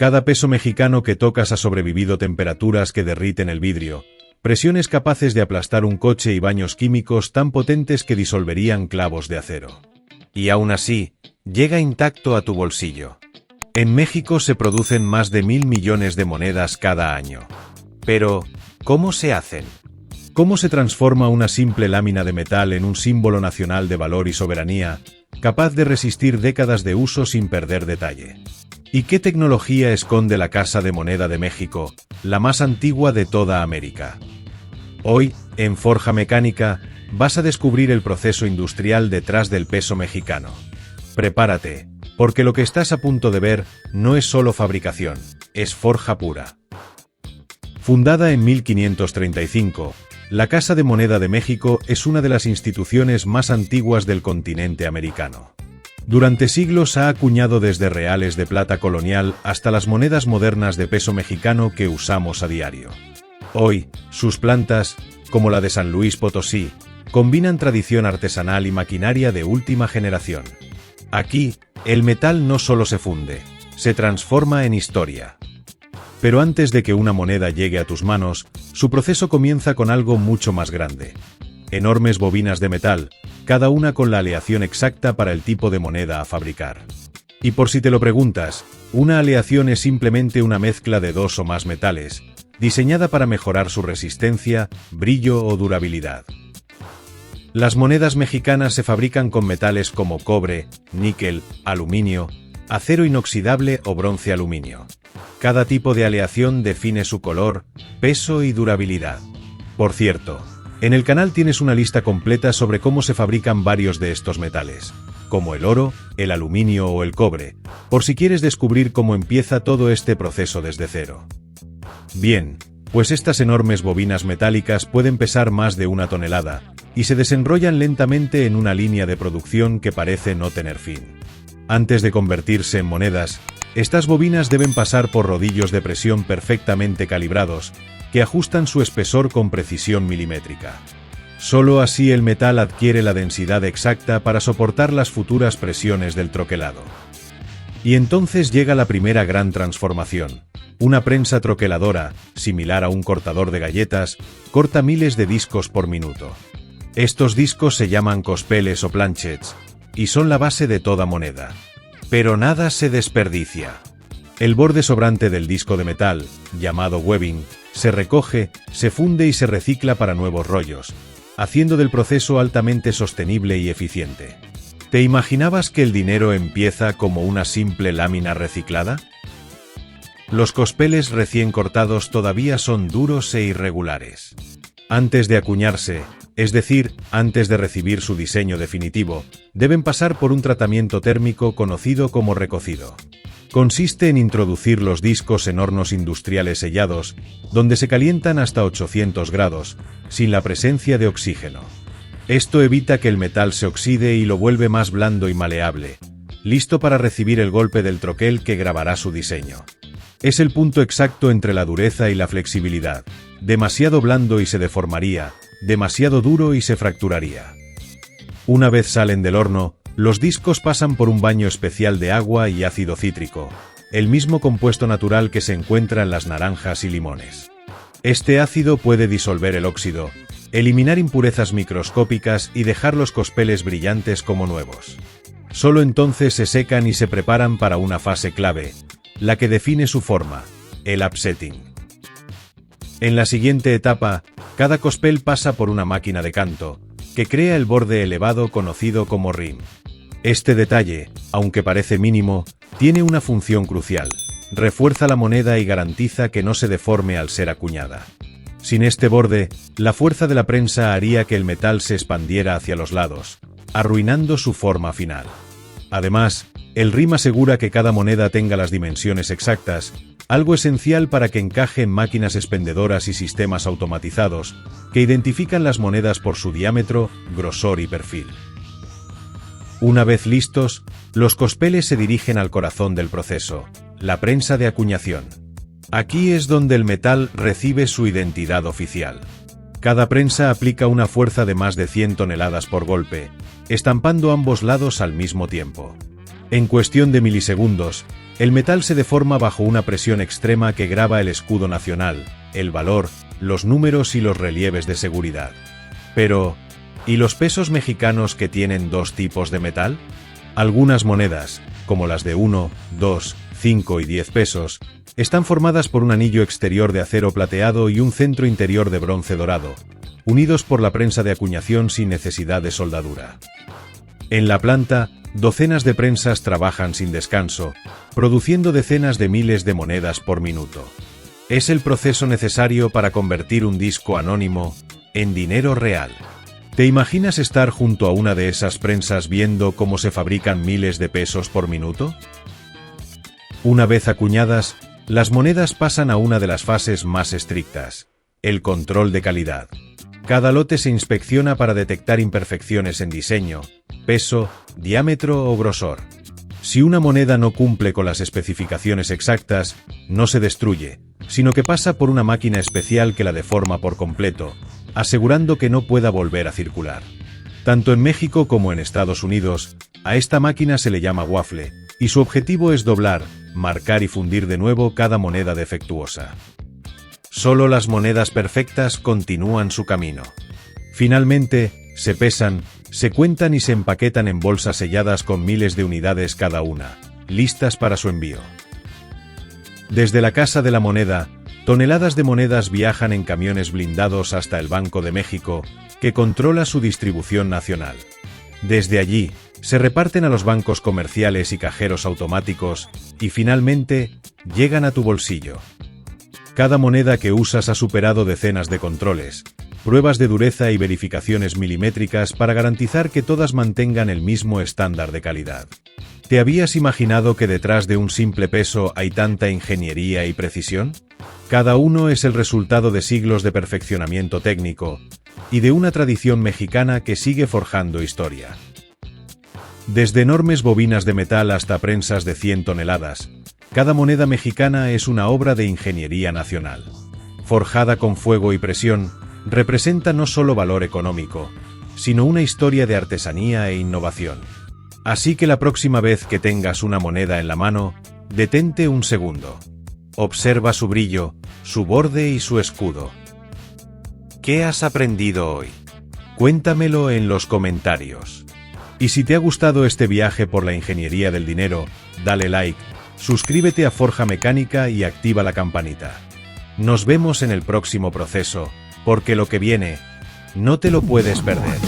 Cada peso mexicano que tocas ha sobrevivido temperaturas que derriten el vidrio, presiones capaces de aplastar un coche y baños químicos tan potentes que disolverían clavos de acero. Y aún así, llega intacto a tu bolsillo. En México se producen más de 1.000 millones de monedas cada año. Pero, ¿cómo se hacen? ¿Cómo se transforma una simple lámina de metal en un símbolo nacional de valor y soberanía, capaz de resistir décadas de uso sin perder detalle? ¿Y qué tecnología esconde la Casa de Moneda de México, la más antigua de toda América? Hoy, en Forja Mecánica, vas a descubrir el proceso industrial detrás del peso mexicano. Prepárate, porque lo que estás a punto de ver no es solo fabricación, es forja pura. Fundada en 1535, la Casa de Moneda de México es una de las instituciones más antiguas del continente americano. Durante siglos ha acuñado desde reales de plata colonial hasta las monedas modernas de peso mexicano que usamos a diario. Hoy, sus plantas, como la de San Luis Potosí, combinan tradición artesanal y maquinaria de última generación. Aquí, el metal no solo se funde, se transforma en historia. Pero antes de que una moneda llegue a tus manos, su proceso comienza con algo mucho más grande. Enormes bobinas de metal, cada una con la aleación exacta para el tipo de moneda a fabricar. Y por si te lo preguntas, una aleación es simplemente una mezcla de dos o más metales, diseñada para mejorar su resistencia, brillo o durabilidad. Las monedas mexicanas se fabrican con metales como cobre, níquel, aluminio, acero inoxidable o bronce aluminio. Cada tipo de aleación define su color, peso y durabilidad. Por cierto, en el canal tienes una lista completa sobre cómo se fabrican varios de estos metales, como el oro, el aluminio o el cobre, por si quieres descubrir cómo empieza todo este proceso desde cero. Bien, pues estas enormes bobinas metálicas pueden pesar más de 1 tonelada, y se desenrollan lentamente en una línea de producción que parece no tener fin. Antes de convertirse en monedas, estas bobinas deben pasar por rodillos de presión perfectamente calibrados, que ajustan su espesor con precisión milimétrica. Solo así el metal adquiere la densidad exacta para soportar las futuras presiones del troquelado. Y entonces llega la primera gran transformación. Una prensa troqueladora, similar a un cortador de galletas, corta miles de discos por minuto. Estos discos se llaman cospeles o planchets, y son la base de toda moneda. Pero nada se desperdicia. El borde sobrante del disco de metal, llamado webbing, se recoge, se funde y se recicla para nuevos rollos, haciendo del proceso altamente sostenible y eficiente. ¿Te imaginabas que el dinero empieza como una simple lámina reciclada? Los cospeles recién cortados todavía son duros e irregulares. Antes de acuñarse, es decir, antes de recibir su diseño definitivo, deben pasar por un tratamiento térmico conocido como recocido. Consiste en introducir los discos en hornos industriales sellados, donde se calientan hasta 800 grados, sin la presencia de oxígeno. Esto evita que el metal se oxide y lo vuelve más blando y maleable, listo para recibir el golpe del troquel que grabará su diseño. Es el punto exacto entre la dureza y la flexibilidad. Demasiado blando y se deformaría, demasiado duro y se fracturaría. Una vez salen del horno, los discos pasan por un baño especial de agua y ácido cítrico, el mismo compuesto natural que se encuentra en las naranjas y limones. Este ácido puede disolver el óxido, eliminar impurezas microscópicas y dejar los cospeles brillantes como nuevos. Solo entonces se secan y se preparan para una fase clave, la que define su forma, el upsetting. En la siguiente etapa, cada cospel pasa por una máquina de canto, que crea el borde elevado conocido como rim. Este detalle, aunque parece mínimo, tiene una función crucial. Refuerza la moneda y garantiza que no se deforme al ser acuñada. Sin este borde, la fuerza de la prensa haría que el metal se expandiera hacia los lados, arruinando su forma final. Además, el rim asegura que cada moneda tenga las dimensiones exactas, algo esencial para que encaje en máquinas expendedoras y sistemas automatizados, que identifican las monedas por su diámetro, grosor y perfil. Una vez listos, los cospeles se dirigen al corazón del proceso, la prensa de acuñación. Aquí es donde el metal recibe su identidad oficial. Cada prensa aplica una fuerza de más de 100 toneladas por golpe, estampando ambos lados al mismo tiempo. En cuestión de milisegundos, el metal se deforma bajo una presión extrema que graba el escudo nacional, el valor, los números y los relieves de seguridad. Pero, ¿y los pesos mexicanos que tienen dos tipos de metal? Algunas monedas, como las de 1, 2, 5 y 10 pesos, están formadas por un anillo exterior de acero plateado y un centro interior de bronce dorado, unidos por la prensa de acuñación sin necesidad de soldadura. En la planta, docenas de prensas trabajan sin descanso, produciendo decenas de miles de monedas por minuto. Es el proceso necesario para convertir un disco anónimo en dinero real. ¿Te imaginas estar junto a una de esas prensas viendo cómo se fabrican miles de pesos por minuto? Una vez acuñadas, las monedas pasan a una de las fases más estrictas: el control de calidad. Cada lote se inspecciona para detectar imperfecciones en diseño, peso, diámetro o grosor. Si una moneda no cumple con las especificaciones exactas, no se destruye, sino que pasa por una máquina especial que la deforma por completo, asegurando que no pueda volver a circular. Tanto en México como en Estados Unidos, a esta máquina se le llama waffle, y su objetivo es doblar, marcar y fundir de nuevo cada moneda defectuosa. Solo las monedas perfectas continúan su camino. Finalmente, se pesan, se cuentan y se empaquetan en bolsas selladas con miles de unidades cada una, listas para su envío. Desde la Casa de la Moneda, toneladas de monedas viajan en camiones blindados hasta el Banco de México, que controla su distribución nacional. Desde allí, se reparten a los bancos comerciales y cajeros automáticos, y finalmente, llegan a tu bolsillo. Cada moneda que usas ha superado decenas de controles, pruebas de dureza y verificaciones milimétricas para garantizar que todas mantengan el mismo estándar de calidad. ¿Te habías imaginado que detrás de un simple peso hay tanta ingeniería y precisión? Cada uno es el resultado de siglos de perfeccionamiento técnico y de una tradición mexicana que sigue forjando historia. Desde enormes bobinas de metal hasta prensas de 100 toneladas, cada moneda mexicana es una obra de ingeniería nacional. Forjada con fuego y presión, representa no solo valor económico, sino una historia de artesanía e innovación. Así que la próxima vez que tengas una moneda en la mano, detente un segundo. Observa su brillo, su borde y su escudo. ¿Qué has aprendido hoy? Cuéntamelo en los comentarios. Y si te ha gustado este viaje por la ingeniería del dinero, dale like, suscríbete a Forja Mecánica y activa la campanita. Nos vemos en el próximo proceso, porque lo que viene, no te lo puedes perder.